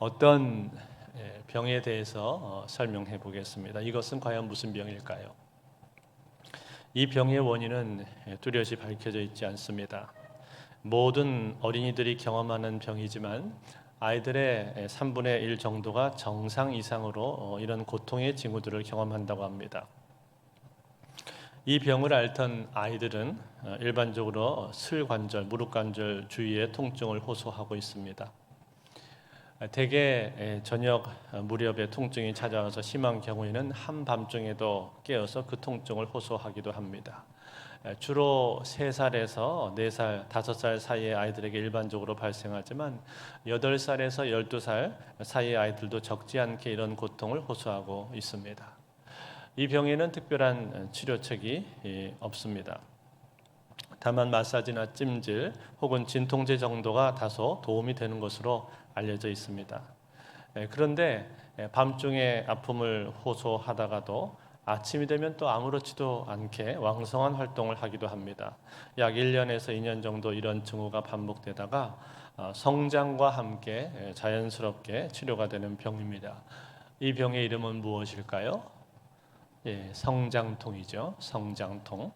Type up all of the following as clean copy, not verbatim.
어떤 병에 대해서 설명해 보겠습니다. 이것은 과연 무슨 병일까요? 이 병의 원인은 뚜렷이 밝혀져 있지 않습니다. 모든 어린이들이 경험하는 병이지만 아이들의 3분의 1 정도가 정상 이상으로 이런 고통의 징후들을 경험한다고 합니다. 이 병을 앓던 아이들은 일반적으로 슬관절, 무릎관절 주위의 통증을 호소하고 있습니다. 대개 저녁 무렵에 통증이 찾아와서 심한 경우에는 한밤중에도 깨어서 그 통증을 호소하기도 합니다. 주로 3살에서 4살, 5살 사이의 아이들에게 일반적으로 발생하지만 8살에서 12살 사이의 아이들도 적지 않게 이런 고통을 호소하고 있습니다. 이 병에는 특별한 치료책이 없습니다. 다만 마사지나 찜질 혹은 진통제 정도가 다소 도움이 되는 것으로 알려져 있습니다. 그런데 밤중에 아픔을 호소하다가도 아침이 되면 또 아무렇지도 않게 왕성한 활동을 하기도 합니다. 약 1년에서 2년 정도 이런 증후가 반복되다가 성장과 함께 자연스럽게 치료가 되는 병입니다. 이 병의 이름은 무엇일까요? 성장통이죠. 성장통.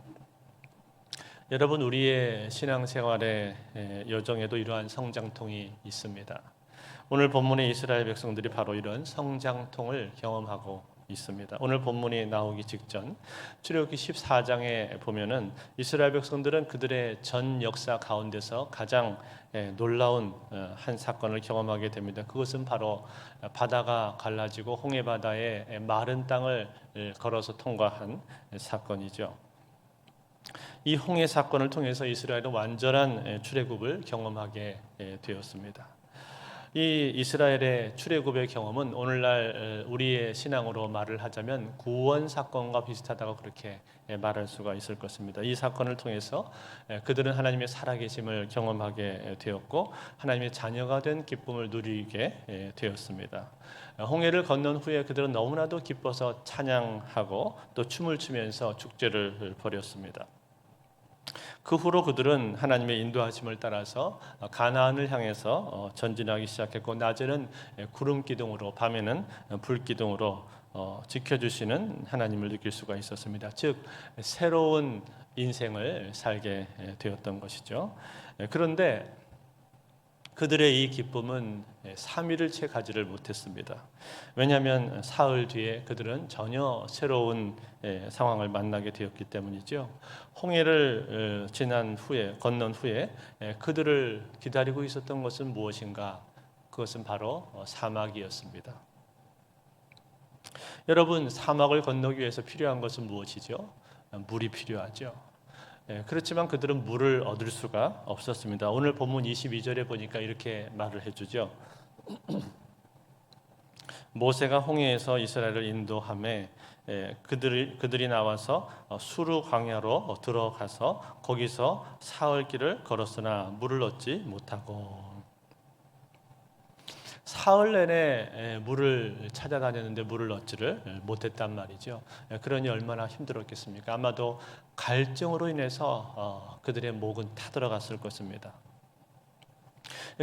여러분, 우리의 신앙생활의 여정에도 이러한 성장통이 있습니다. 오늘 본문의 이스라엘 백성들이 바로 이런 성장통을 경험하고 있습니다. 오늘 본문이 나오기 직전 출애굽기 14장에 보면은 이스라엘 백성들은 그들의 전 역사 가운데서 가장 놀라운 한 사건을 경험하게 됩니다. 그것은 바로 바다가 갈라지고 홍해 바다에 마른 땅을 걸어서 통과한 사건이죠. 이 홍해 사건을 통해서 이스라엘은 완전한 출애굽을 경험하게 되었습니다. 이 이스라엘의 출애굽의 경험은 오늘날 우리의 신앙으로 말을 하자면 구원 사건과 비슷하다고 그렇게 말할 수가 있을 것입니다. 이 사건을 통해서 그들은 하나님의 살아계심을 경험하게 되었고 하나님의 자녀가 된 기쁨을 누리게 되었습니다. 홍해를 건넌 후에 그들은 너무나도 기뻐서 찬양하고 또 춤을 추면서 축제를 벌였습니다. 그 후로 그들은 하나님의 인도하심을 따라서 가나안을 향해서 전진하기 시작했고 낮에는 구름 기둥으로 밤에는 불 기둥으로 지켜주시는 하나님을 느낄 수가 있었습니다. 즉 새로운 인생을 살게 되었던 것이죠. 그런데 그들의 이 기쁨은 3일을 채 가지를 못했습니다. 왜냐하면 사흘 뒤에 그들은 전혀 새로운 상황을 만나게 되었기 때문이죠. 홍해를 건넌 후에 그들을 기다리고 있었던 것은 무엇인가? 그것은 바로 사막이었습니다. 여러분, 사막을 건너기 위해서 필요한 것은 무엇이죠? 물이 필요하죠. 그렇지만 그들은 물을 얻을 수가 없었습니다. 오늘 본문 22절에 보니까 이렇게 말을 해주죠. 모세가 홍해에서 이스라엘을 인도하매 그들이 나와서 수르 광야로 들어가서 거기서 사흘 길을 걸었으나 물을 얻지 못하고 사흘 내내 물을 찾아다녔는데 물을 얻지를 못했단 말이죠. 그러니 얼마나 힘들었겠습니까? 아마도 갈증으로 인해서 그들의 목은 타들어갔을 것입니다.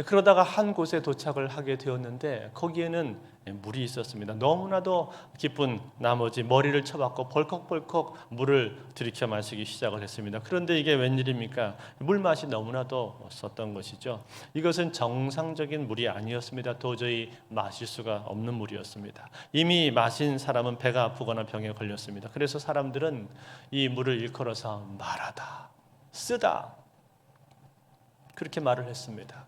그러다가 한 곳에 도착을 하게 되었는데 거기에는 물이 있었습니다. 너무나도 기쁜 나머지 머리를 쳐박고 벌컥벌컥 물을 들이켜 마시기 시작을 했습니다. 그런데 이게 웬일입니까? 물맛이 너무나도 썼던 것이죠. 이것은 정상적인 물이 아니었습니다. 도저히 마실 수가 없는 물이었습니다. 이미 마신 사람은 배가 아프거나 병에 걸렸습니다. 그래서 사람들은 이 물을 일컬어서 말하다, 쓰다 그렇게 말을 했습니다.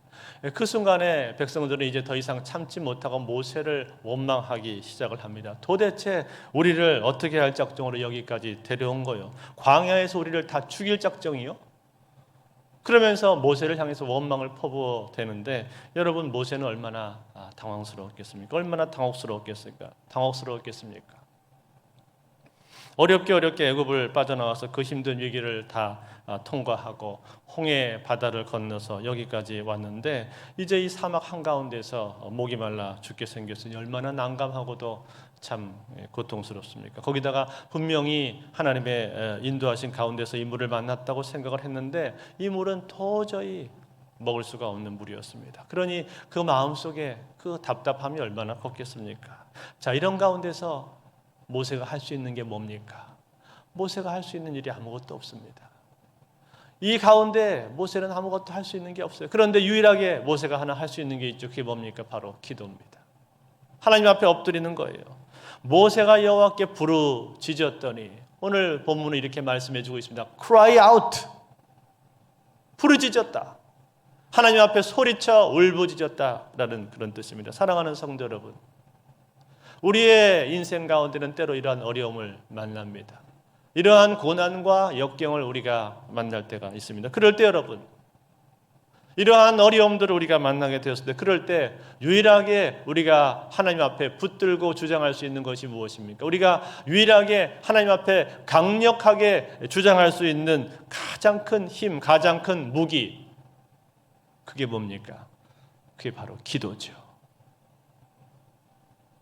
그 순간에 백성들은 이제 더 이상 참지 못하고 모세를 원망하기 시작을 합니다. 도대체 우리를 어떻게 할 작정으로 여기까지 데려온 거요? 광야에서 우리를 다 죽일 작정이요? 그러면서 모세를 향해서 원망을 퍼부어대는데 여러분, 모세는 얼마나 당황스러웠겠습니까? 얼마나 당혹스러웠겠습니까? 어렵게 애굽을 빠져나와서 그 힘든 위기를 다 통과하고 홍해 바다를 건너서 여기까지 왔는데 이제 이 사막 한가운데서 목이 말라 죽게 생겼으니 얼마나 난감하고도 참 고통스럽습니까? 거기다가 분명히 하나님의 인도하신 가운데서 이 물을 만났다고 생각을 했는데 이 물은 도저히 먹을 수가 없는 물이었습니다. 그러니 그 마음속에 그 답답함이 얼마나 컸겠습니까? 자, 이런 가운데서 모세가 할 수 있는 게 뭡니까? 모세가 할 수 있는 일이 아무것도 없습니다. 이 가운데 모세는 아무것도 할 수 있는 게 없어요. 그런데 유일하게 모세가 하나 할 수 있는 게 있죠. 그게 뭡니까? 바로 기도입니다. 하나님 앞에 엎드리는 거예요. 모세가 여호와께 부르짖었더니 오늘 본문은 이렇게 말씀해 주고 있습니다. Cry out. 부르짖었다. 하나님 앞에 소리쳐 울부짖었다라는 그런 뜻입니다. 사랑하는 성도 여러분, 우리의 인생 가운데는 때로 이러한 어려움을 만납니다. 이러한 고난과 역경을 우리가 만날 때가 있습니다. 그럴 때 여러분, 이러한 어려움들을 우리가 만나게 되었을 때, 그럴 때 유일하게 우리가 하나님 앞에 붙들고 주장할 수 있는 것이 무엇입니까? 우리가 유일하게 하나님 앞에 강력하게 주장할 수 있는 가장 큰 힘, 가장 큰 무기, 그게 뭡니까? 그게 바로 기도죠.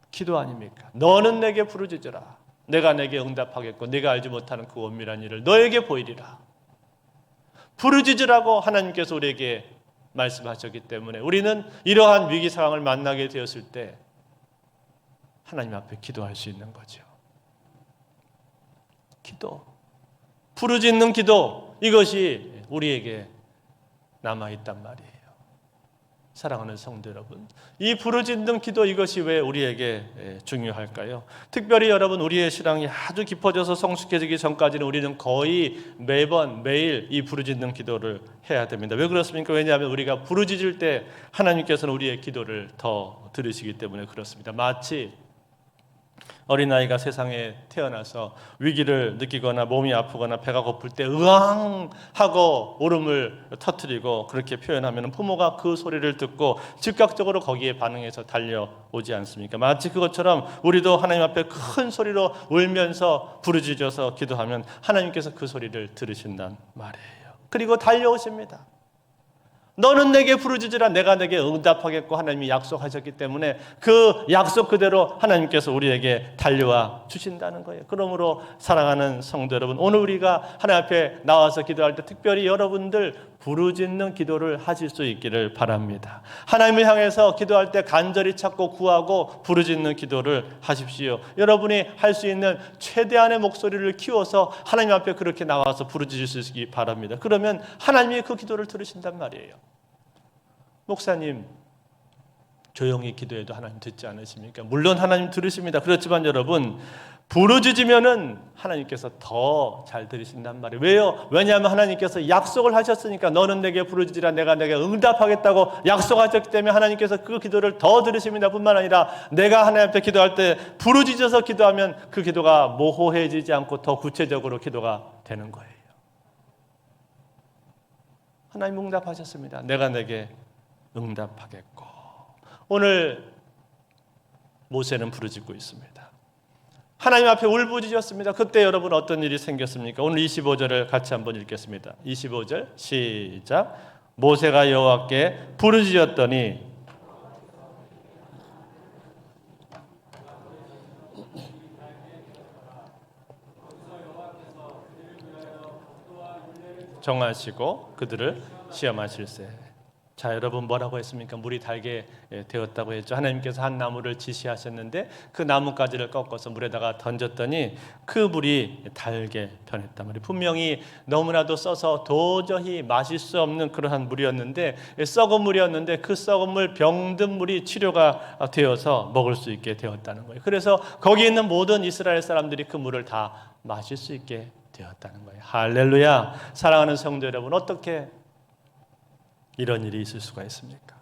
기도 아닙니까? 너는 내게 부르짖으라. 내가 내게 응답하겠고 네가 알지 못하는 그 원밀한 일을 너에게 보이리라. 부르짖으라고 하나님께서 우리에게 말씀하셨기 때문에 우리는 이러한 위기 상황을 만나게 되었을 때 하나님 앞에 기도할 수 있는 거죠. 기도, 부르짖는 기도, 이것이 우리에게 남아있단 말이에요. 사랑하는 성도 여러분, 이 부르짖는 기도, 이것이 왜 우리에게 중요할까요? 특별히 여러분, 우리의 신앙이 아주 깊어져서 성숙해지기 전까지는 우리는 거의 매번 매일 이 부르짖는 기도를 해야 됩니다. 왜 그렇습니까? 왜냐하면 우리가 부르짖을 때 하나님께서는 우리의 기도를 더 들으시기 때문에 그렇습니다. 마치 어린아이가 세상에 태어나서 위기를 느끼거나 몸이 아프거나 배가 고플 때 으앙 하고 울음을 터뜨리고 그렇게 표현하면 부모가 그 소리를 듣고 즉각적으로 거기에 반응해서 달려오지 않습니까? 마치 그것처럼 우리도 하나님 앞에 큰 소리로 울면서 부르짖어서 기도하면 하나님께서 그 소리를 들으신단 말이에요. 그리고 달려오십니다. 너는 내게 부르짖으라. 내가 내게 응답하겠고 하나님이 약속하셨기 때문에 그 약속 그대로 하나님께서 우리에게 달려와 주신다는 거예요. 그러므로 사랑하는 성도 여러분, 오늘 우리가 하나님 앞에 나와서 기도할 때 특별히 여러분들 부르짖는 기도를 하실 수 있기를 바랍니다. 하나님을 향해서 기도할 때 간절히 찾고 구하고 부르짖는 기도를 하십시오. 여러분이 할 수 있는 최대한의 목소리를 키워서 하나님 앞에 그렇게 나와서 부르짖으시기 바랍니다. 그러면 하나님이 그 기도를 들으신단 말이에요. 목사님, 조용히 기도해도 하나님 듣지 않으십니까? 물론 하나님 들으십니다. 그렇지만 여러분, 부르짖으면은 하나님께서 더 잘 들으신단 말이에요. 왜요? 왜냐하면 하나님께서 약속을 하셨으니까. 너는 내게 부르짖으라. 내가 내게 응답하겠다고 약속하셨기 때문에 하나님께서 그 기도를 더 들으십니다. 뿐만 아니라 내가 하나님 앞에 기도할 때 부르짖어서 기도하면 그 기도가 모호해지지 않고 더 구체적으로 기도가 되는 거예요. 하나님 응답하셨습니다. 내가 내게 응답하겠고. 오늘 모세는 부르짖고 있습니다. 하나님 앞에 울부짖었습니다. 그때 여러분 어떤 일이 생겼습니까? 오늘 25절을 같이 한번 읽겠습니다. 25절 시작. 모세가 여호와께 부르짖었더니 정하시고 그들을 시험하실세. 자, 여러분 뭐라고 했습니까? 물이 달게 되었다고 했죠. 하나님께서 한 나무를 지시하셨는데 그 나뭇가지를 꺾어서 물에다가 던졌더니 그 물이 달게 변했단 말이에요. 분명히 너무나도 써서 도저히 마실 수 없는 그러한 물이었는데, 썩은 물이었는데 그 썩은 물, 병든 물이 치료가 되어서 먹을 수 있게 되었다는 거예요. 그래서 거기 있는 모든 이스라엘 사람들이 그 물을 다 마실 수 있게 되었다는 거예요. 할렐루야. 사랑하는 성도 여러분, 어떻게 이런 일이 있을 수가 있습니까?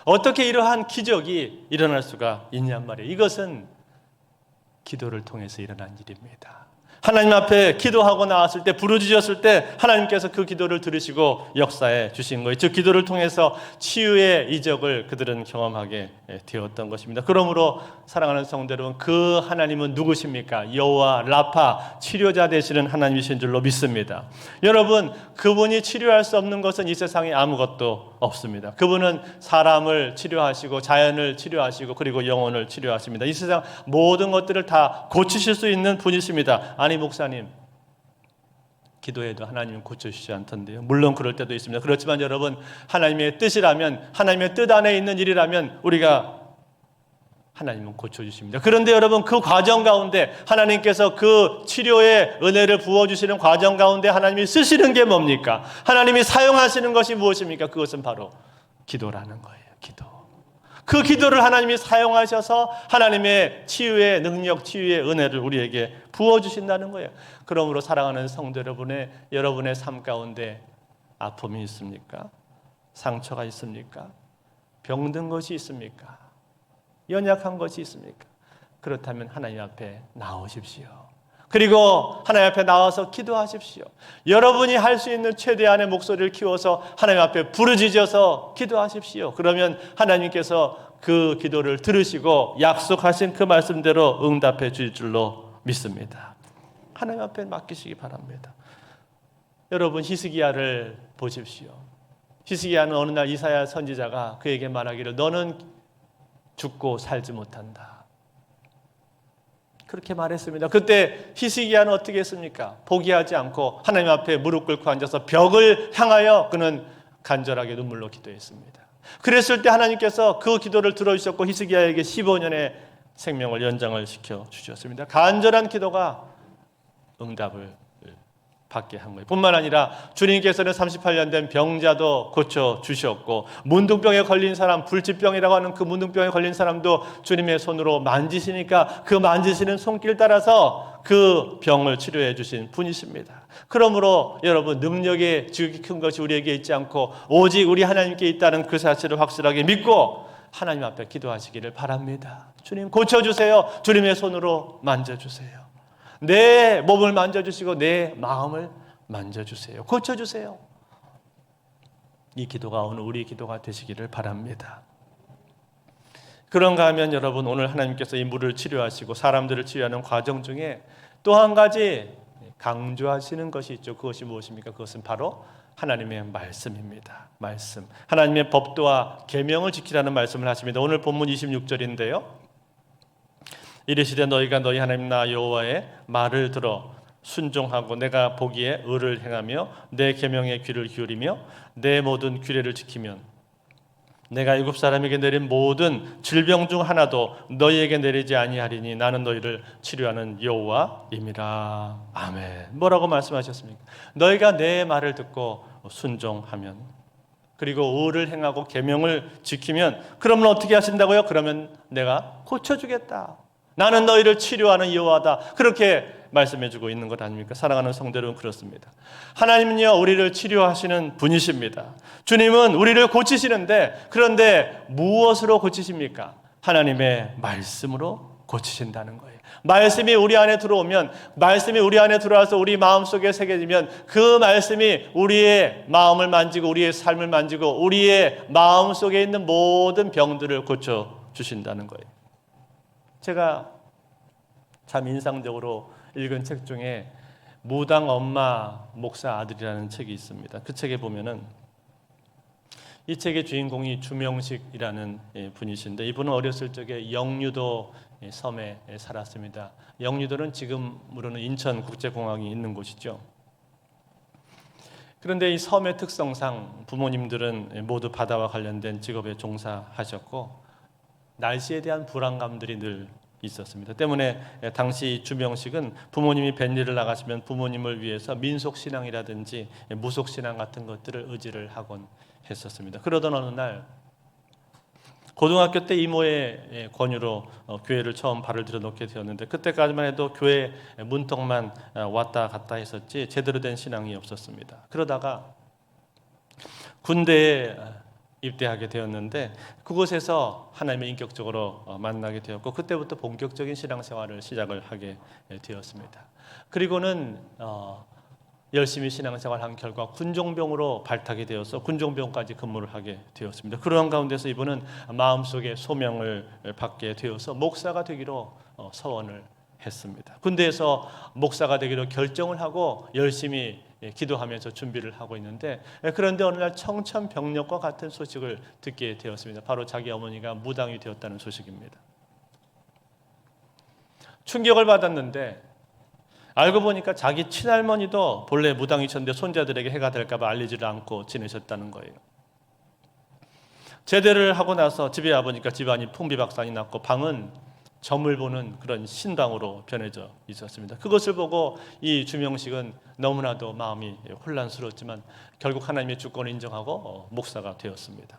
어떻게 이러한 기적이 일어날 수가 있냔 말이에요. 이것은 기도를 통해서 일어난 일입니다. 하나님 앞에 기도하고 나왔을 때, 부르짖었을 때 하나님께서 그 기도를 들으시고 역사해 주신 거예요. 즉 기도를 통해서 치유의 이적을 그들은 경험하게 되었던 것입니다. 그러므로 사랑하는 성도 여러분, 그 하나님은 누구십니까? 여호와 라파, 치료자 되시는 하나님이신 줄로 믿습니다. 여러분, 그분이 치료할 수 없는 것은 이 세상에 아무것도 없습니다. 그분은 사람을 치료하시고 자연을 치료하시고 그리고 영혼을 치료하십니다. 이 세상 모든 것들을 다 고치실 수 있는 분이십니다. 아니 목사님, 기도해도 하나님은 고쳐주시지 않던데요. 물론 그럴 때도 있습니다. 그렇지만 여러분, 하나님의 뜻이라면, 하나님의 뜻 안에 있는 일이라면 우리가 하나님은 고쳐주십니다. 그런데 여러분, 그 과정 가운데 하나님께서 그 치료의 은혜를 부어주시는 과정 가운데 하나님이 쓰시는 게 뭡니까? 하나님이 사용하시는 것이 무엇입니까? 그것은 바로 기도라는 거예요. 기도. 그 기도를 하나님이 사용하셔서 하나님의 치유의 능력, 치유의 은혜를 우리에게 부어주신다는 거예요. 그러므로 사랑하는 성도 여러분의 삶 가운데 아픔이 있습니까? 상처가 있습니까? 병든 것이 있습니까? 연약한 것이 있습니까? 그렇다면 하나님 앞에 나오십시오. 그리고 하나님 앞에 나와서 기도하십시오. 여러분이 할 수 있는 최대한의 목소리를 키워서 하나님 앞에 부르짖어서 기도하십시오. 그러면 하나님께서 그 기도를 들으시고 약속하신 그 말씀대로 응답해 주실 줄로 믿습니다. 하나님 앞에 맡기시기 바랍니다. 여러분, 히스기야를 보십시오. 히스기야는 어느 날 이사야 선지자가 그에게 말하기를 너는 죽고 살지 못한다, 그렇게 말했습니다. 그때 히스기야는 어떻게 했습니까? 포기하지 않고 하나님 앞에 무릎 꿇고 앉아서 벽을 향하여 그는 간절하게 눈물로 기도했습니다. 그랬을 때 하나님께서 그 기도를 들어주셨고 히스기야에게 15년의 생명을 연장을 시켜 주셨습니다. 간절한 기도가 응답을 받게 한 거예요. 뿐만 아니라 주님께서는 38년 된 병자도 고쳐 주셨고 문둥병에 걸린 사람, 불치병이라고 하는 그 문둥병에 걸린 사람도 주님의 손으로 만지시니까 그 만지시는 손길 따라서 그 병을 치료해 주신 분이십니다. 그러므로 여러분, 능력의 지극히 큰 것이 우리에게 있지 않고 오직 우리 하나님께 있다는 그 사실을 확실하게 믿고 하나님 앞에 기도하시기를 바랍니다. 주님 고쳐주세요. 주님의 손으로 만져주세요. 내 몸을 만져주시고 내 마음을 만져주세요. 고쳐주세요. 이 기도가 오늘 우리 기도가 되시기를 바랍니다. 그런가 하면 여러분, 오늘 하나님께서 이 물을 치료하시고 사람들을 치유하는 과정 중에 또 한 가지 강조하시는 것이 있죠. 그것이 무엇입니까? 그것은 바로 하나님의 말씀입니다. 말씀. 하나님의 법도와 계명을 지키라는 말씀을 하십니다. 오늘 본문 26절인데요. 이르시되 너희가 너희 하나님 나 여호와의 말을 들어 순종하고 내가 보기에 의를 행하며 내 계명에 귀를 기울이며 내 모든 규례를 지키면 내가 애굽 사람에게 내린 모든 질병 중 하나도 너희에게 내리지 아니하리니 나는 너희를 치료하는 여호와임이라. 아멘. 뭐라고 말씀하셨습니까? 너희가 내 말을 듣고 순종하면, 그리고 의를 행하고 계명을 지키면, 그러면 어떻게 하신다고요? 그러면 내가 고쳐주겠다. 나는 너희를 치료하는 여호와다. 그렇게 말씀해주고 있는 것 아닙니까? 사랑하는 성도 여러분, 그렇습니다. 하나님은요, 우리를 치료하시는 분이십니다. 주님은 우리를 고치시는데, 그런데 무엇으로 고치십니까? 하나님의 말씀으로 고치신다는 거예요. 말씀이 우리 안에 들어오면, 말씀이 우리 안에 들어와서 우리 마음속에 새겨지면 그 말씀이 우리의 마음을 만지고 우리의 삶을 만지고 우리의 마음속에 있는 모든 병들을 고쳐주신다는 거예요. 제가 참 인상적으로 읽은 책 중에 무당 엄마 목사 아들이라는 책이 있습니다. 그 책에 보면은 이 책의 주인공이 주명식이라는 분이신데, 이분은 어렸을 적에 영유도 섬에 살았습니다. 영유도는 지금으로는 인천국제공항이 있는 곳이죠. 그런데 이 섬의 특성상 부모님들은 모두 바다와 관련된 직업에 종사하셨고 날씨에 대한 불안감들이 늘 있었습니다. 때문에 당시 주명식은 부모님이 뱃일을 나가시면 부모님을 위해서 민속신앙이라든지 무속신앙 같은 것들을 의지를 하곤 했었습니다. 그러던 어느 날 고등학교 때 이모의 권유로 교회를 처음 발을 들여놓게 되었는데, 그때까지만 해도 교회 문턱만 왔다 갔다 했었지 제대로 된 신앙이 없었습니다. 그러다가 군대에 입대하게 되었는데 그곳에서 하나님을 인격적으로 만나게 되었고, 그때부터 본격적인 신앙생활을 시작을 하게 되었습니다. 그리고는 열심히 신앙생활한 결과 군종병으로 발탁이 되어서 군종병까지 근무를 하게 되었습니다. 그런 가운데서 이분은 마음속에 소명을 받게 되어서 목사가 되기로 서원을 했습니다. 군대에서 목사가 되기로 결정을 하고 열심히 기도하면서 준비를 하고 있는데, 그런데 어느 날 청천벽력과 같은 소식을 듣게 되었습니다. 바로 자기 어머니가 무당이 되었다는 소식입니다. 충격을 받았는데 알고 보니까 자기 친할머니도 본래 무당이셨는데 손자들에게 해가 될까 봐 알리지를 않고 지내셨다는 거예요. 제대를 하고 나서 집에 와보니까 집안이 풍비박산이 났고 방은 점을 보는 그런 신방으로 변해져 있었습니다. 그것을 보고 이 주명식은 너무나도 마음이 혼란스러웠지만 결국 하나님의 주권을 인정하고 목사가 되었습니다.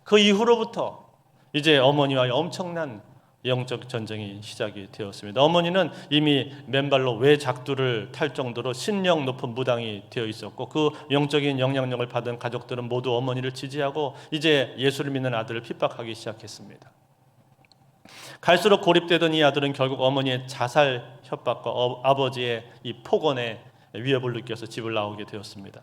그 이후로부터 이제 어머니와의 엄청난 영적 전쟁이 시작이 되었습니다. 어머니는 이미 맨발로 외작두를 탈 정도로 신령 높은 무당이 되어 있었고 그 영적인 영향력을 받은 가족들은 모두 어머니를 지지하고 이제 예수를 믿는 아들을 핍박하기 시작했습니다. 갈수록 고립되던 이 아들은 결국 어머니의 자살 협박과 아버지의 이 폭언에 위협을 느껴서 집을 나오게 되었습니다.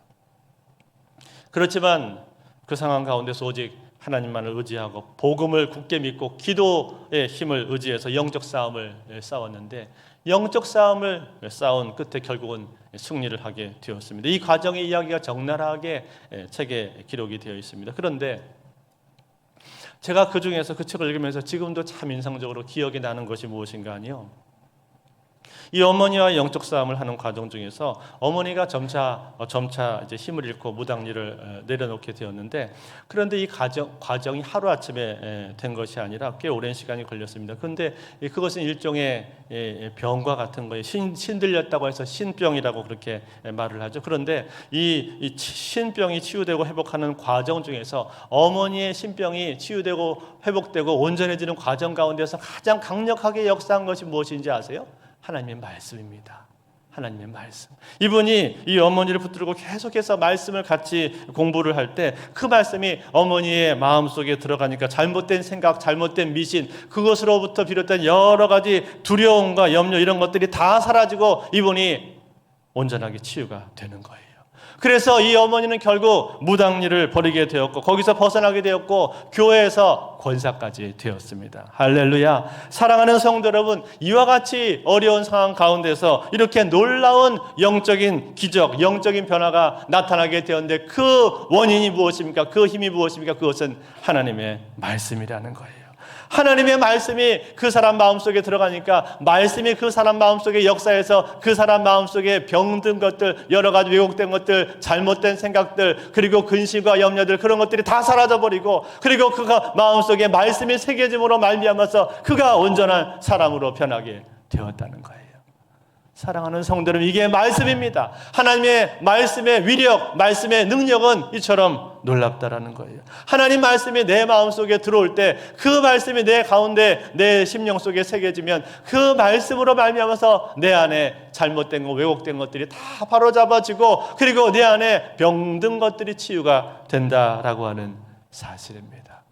그렇지만 그 상황 가운데서 오직 하나님만을 의지하고 복음을 굳게 믿고 기도의 힘을 의지해서 영적 싸움을 싸웠는데 영적 싸움을 싸운 끝에 결국은 승리를 하게 되었습니다. 이 과정의 이야기가 적나라하게 책에 기록이 되어 있습니다. 그런데 제가 그 중에서 그 책을 읽으면서 지금도 참 인상적으로 기억이 나는 것이 무엇인가 하니요. 이 어머니와 영적 싸움을 하는 과정 중에서 어머니가 점차 이제 힘을 잃고 무당일을 내려놓게 되었는데 그런데 이 과정이 하루아침에 된 것이 아니라 꽤 오랜 시간이 걸렸습니다. 그런데 그것은 일종의 병과 같은 거예요. 신들렸다고 해서 신병이라고 그렇게 말을 하죠. 그런데 이 신병이 치유되고 회복하는 과정 중에서 어머니의 신병이 치유되고 회복되고 온전해지는 과정 가운데서 가장 강력하게 역사한 것이 무엇인지 아세요? 하나님의 말씀입니다. 하나님의 말씀. 이분이 이 어머니를 붙들고 계속해서 말씀을 같이 공부를 할 때 그 말씀이 어머니의 마음속에 들어가니까 잘못된 생각, 잘못된 미신, 그것으로부터 비롯된 여러 가지 두려움과 염려 이런 것들이 다 사라지고 이분이 온전하게 치유가 되는 거예요. 그래서 이 어머니는 결국 무당일을 버리게 되었고 거기서 벗어나게 되었고 교회에서 권사까지 되었습니다. 할렐루야. 사랑하는 성도 여러분, 이와 같이 어려운 상황 가운데서 이렇게 놀라운 영적인 기적, 영적인 변화가 나타나게 되었는데 그 원인이 무엇입니까? 그 힘이 무엇입니까? 그것은 하나님의 말씀이라는 거예요. 하나님의 말씀이 그 사람 마음속에 들어가니까 말씀이 그 사람 마음속에 역사해서 그 사람 마음속에 병든 것들, 여러 가지 왜곡된 것들, 잘못된 생각들, 그리고 근심과 염려들 그런 것들이 다 사라져버리고 그리고 그가 마음속에 말씀이 새겨짐으로 말미암아서 그가 온전한 사람으로 변하게 되었다는 거예요. 사랑하는 성도 여러분, 이게 말씀입니다. 하나님의 말씀의 위력, 말씀의 능력은 이처럼 놀랍다라는 거예요. 하나님 말씀이 내 마음속에 들어올 때 그 말씀이 내 가운데 내 심령 속에 새겨지면 그 말씀으로 말미암아서 내 안에 잘못된 것, 왜곡된 것들이 다 바로잡아지고 그리고 내 안에 병든 것들이 치유가 된다라고 하는 사실입니다.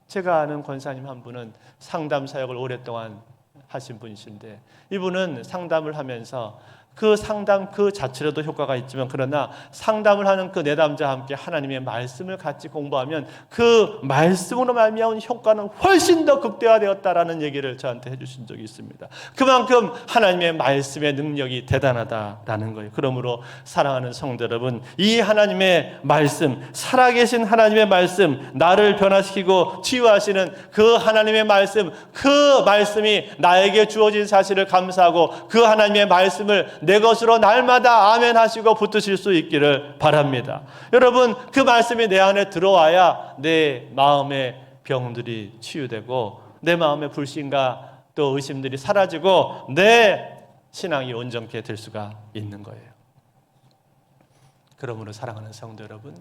제가 아는 권사님 한 분은 상담 사역을 오랫동안 하신 분이신데 이분은 상담을 하면서 그 상담 그 자체로도 효과가 있지만 그러나 상담을 하는 그 내담자와 함께 하나님의 말씀을 같이 공부하면 그 말씀으로 말미암은 효과는 훨씬 더 극대화되었다라는 얘기를 저한테 해주신 적이 있습니다. 그만큼 하나님의 말씀의 능력이 대단하다라는 거예요. 그러므로 사랑하는 성도 여러분, 이 하나님의 말씀, 살아계신 하나님의 말씀, 나를 변화시키고 치유하시는 그 하나님의 말씀, 그 말씀이 나에게 주어진 사실을 감사하고 그 하나님의 말씀을 내 것으로 날마다 아멘 하시고 붙드실 수 있기를 바랍니다. 여러분, 그 말씀이 내 안에 들어와야 내 마음의 병들이 치유되고 내 마음의 불신과 또 의심들이 사라지고 내 신앙이 온전케 될 수가 있는 거예요. 그러므로 사랑하는 성도 여러분,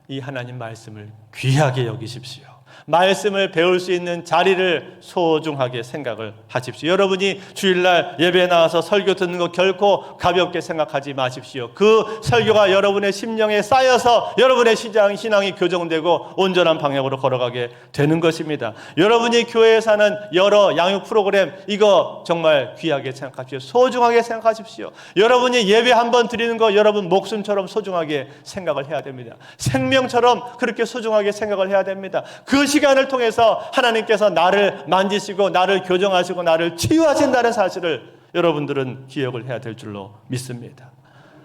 이 하나님 말씀을 귀하게 여기십시오. 말씀을 배울 수 있는 자리를 소중하게 생각을 하십시오. 여러분이 주일날 예배에 나와서 설교 듣는 거 결코 가볍게 생각하지 마십시오. 그 설교가 여러분의 심령에 쌓여서 여러분의 신앙이 교정되고 온전한 방향으로 걸어가게 되는 것입니다. 여러분이 교회에서 하는 여러 양육 프로그램 이거 정말 귀하게 생각하십시오. 소중하게 생각하십시오. 여러분이 예배 한번 드리는 거 여러분 목숨처럼 소중하게 생각을 해야 됩니다. 생명처럼 그렇게 소중하게 생각을 해야 됩니다. 그 시간을 통해서 하나님께서 나를 만지시고 나를 교정하시고 나를 치유하신다는 사실을 여러분들은 기억을 해야 될 줄로 믿습니다.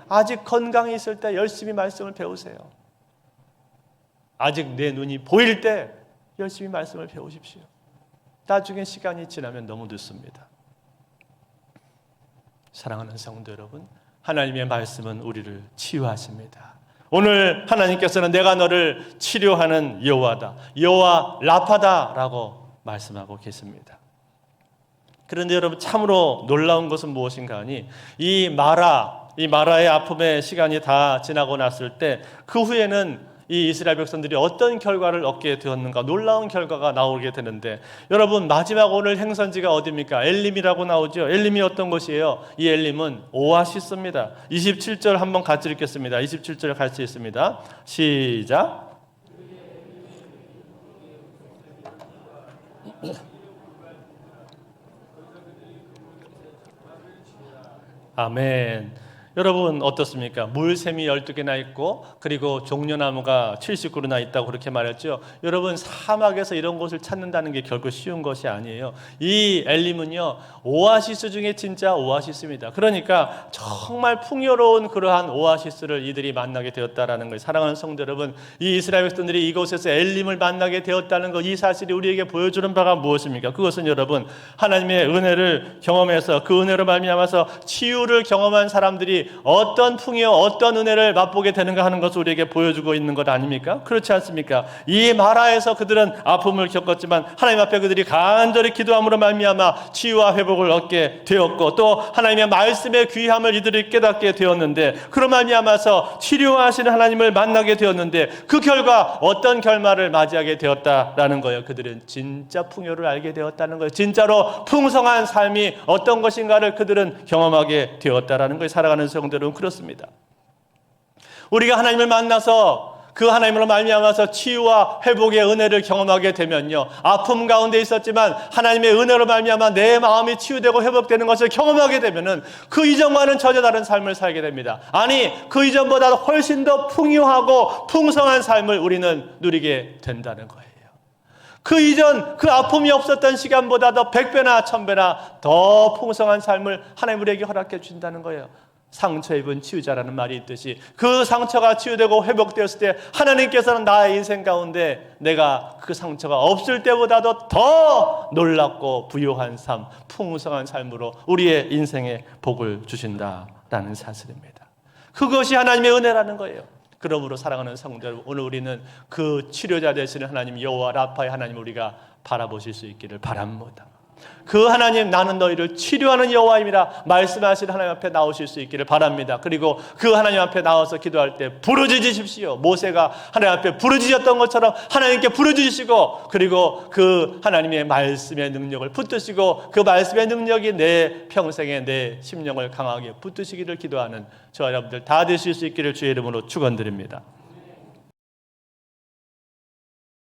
아직 건강이 있을 때 열심히 말씀을 배우세요. 아직 내 눈이 보일 때 열심히 말씀을 배우십시오. 나중에 시간이 지나면 너무 늦습니다. 사랑하는 성도 여러분, 하나님의 말씀은 우리를 치유하십니다. 오늘 하나님께서는 내가 너를 치료하는 여호와다, 여호와 라파다라고 말씀하고 계십니다. 그런데 여러분, 참으로 놀라운 것은 무엇인가 하니 이 마라의 아픔의 시간이 다 지나고 났을 때 그 후에는 이 이스라엘 백성들이 어떤 결과를 얻게 되었는가, 놀라운 결과가 나오게 되는데, 여러분, 마지막 오늘 행선지가 어디입니까? 엘림이라고 나오죠. 엘림이 어떤 곳이에요? 이 엘림은 오아시스입니다. 27절 한번 같이 읽겠습니다. 27절 같이 읽습니다. 시작. 아멘. 여러분 어떻습니까? 물샘이 12개나 있고 그리고 종려나무가 70그루나 있다고 그렇게 말했죠. 여러분, 사막에서 이런 곳을 찾는다는 게 결코 쉬운 것이 아니에요. 이 엘림은요, 오아시스 중에 진짜 오아시스입니다. 그러니까 정말 풍요로운 그러한 오아시스를 이들이 만나게 되었다라는 거예요. 사랑하는 성도 여러분, 이 이스라엘 백성들이 이곳에서 엘림을 만나게 되었다는 것, 이 사실이 우리에게 보여주는 바가 무엇입니까? 그것은 여러분, 하나님의 은혜를 경험해서 그 은혜로 말미암아서 치유를 경험한 사람들이 어떤 풍요, 어떤 은혜를 맛보게 되는가 하는 것을 우리에게 보여주고 있는 것 아닙니까? 그렇지 않습니까? 이 마라에서 그들은 아픔을 겪었지만 하나님 앞에 그들이 간절히 기도함으로 말미암아 치유와 회복을 얻게 되었고, 또 하나님의 말씀의 귀함을 이들이 깨닫게 되었는데, 그로 말미암아서 치료하시는 하나님을 만나게 되었는데, 그 결과 어떤 결말을 맞이하게 되었다라는 거예요. 그들은 진짜 풍요를 알게 되었다는 거예요. 진짜로 풍성한 삶이 어떤 것인가를 그들은 경험하게 되었다라는 거예요. 살아가는 성도 여러분, 그렇습니다. 우리가 하나님을 만나서 그 하나님으로 말미암아서 치유와 회복의 은혜를 경험하게 되면요, 아픔 가운데 있었지만 하나님의 은혜로 말미암아 내 마음이 치유되고 회복되는 것을 경험하게 되면은 그 이전과는 전혀 다른 삶을 살게 됩니다. 아니, 그 이전보다 훨씬 더 풍요하고 풍성한 삶을 우리는 누리게 된다는 거예요. 그 이전 그 아픔이 없었던 시간보다도 100배나 1000배나 더 풍성한 삶을 하나님 우리에게 허락해 주신다는 거예요. 상처 입은 치유자라는 말이 있듯이 그 상처가 치유되고 회복되었을 때 하나님께서는 나의 인생 가운데 내가 그 상처가 없을 때보다도 더 놀랍고 부요한 삶, 풍성한 삶으로 우리의 인생에 복을 주신다라는 사실입니다. 그것이 하나님의 은혜라는 거예요. 그러므로 사랑하는 성도 여러분, 오늘 우리는 그 치료자 되시는 하나님 여호와 라파의 하나님 우리가 바라보실 수 있기를 바랍니다. 그 하나님, 나는 너희를 치료하는 여호와임이라 말씀하신 하나님 앞에 나오실 수 있기를 바랍니다. 그리고 그 하나님 앞에 나와서 기도할 때 부르짖으십시오. 모세가 하나님 앞에 부르짖었던 것처럼 하나님께 부르짖으시고, 그리고 그 하나님의 말씀의 능력을 붙드시고 그 말씀의 능력이 내 평생에 내 심령을 강하게 붙드시기를 기도하는 저와 여러분들 다 되실 수 있기를 주의 이름으로 축원드립니다.